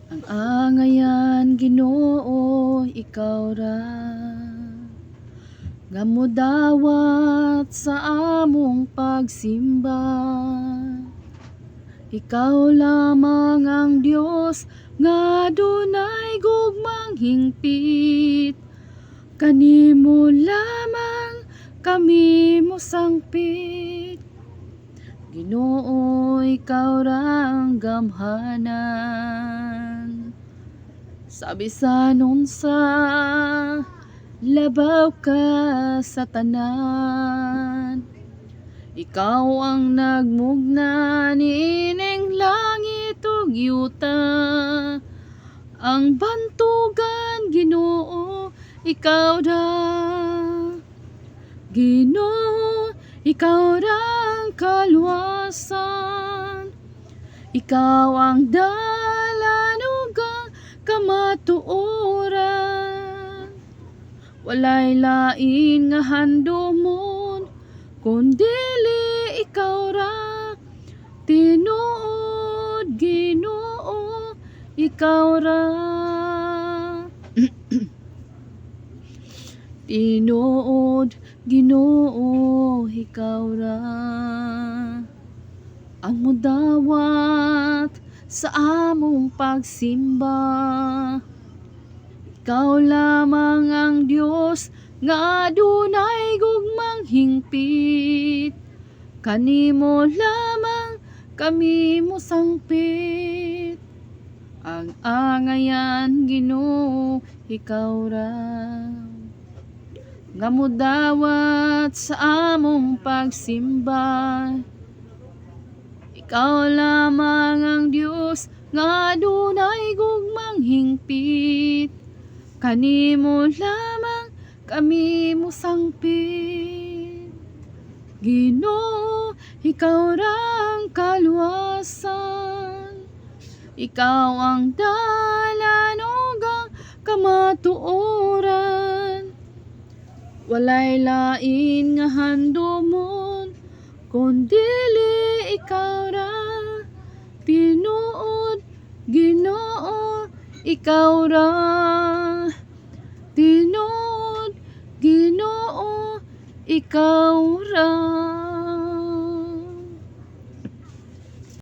Ang angayan, Ginoo, ikaw ra nga modawat sa among pagsimba. Ikaw lamang ang Dios nga dunay gugmang hingpit. Kanimo lamang kami mosangpit. Ginoo, ikaw ra ang gamhanan. Sa bisan unsa, labaw ka sa tanan. Ikaw ang nagmugna niining langit ug yuta. Ang bantugan, Ginoo, ikaw ra. Ginoo, ikaw ra ang kaluwasan. Ikaw ang dalan ug ang kamatuoran. Walay lain nga handomon kundili ikaw ra. Tinuod, Ginoo, ikaw ra. Tinuod, Ginoo, ikaw ra. Ang modawat sa among pagsimba. Ikaw lamang ang Dios nga dunay gugmang hingpit. Kanimo lamang kami mosangpit. Ang angayan, Ginoo, ikaw ra nga modawat sa among pagsimba. Ikaw lamang ang Dios nga dunay gugmang hingpit. Kanimo lamang kami mosangpit. Ginoo, ikaw ra ang kaluwasan. Ikaw ang dalan ug ang kamatuoran. Walay lain nga handomon kundili ikaw ra. Tinuod, Ginoo, ikaw ra. Tinuod, Ginoo, ikaw ra.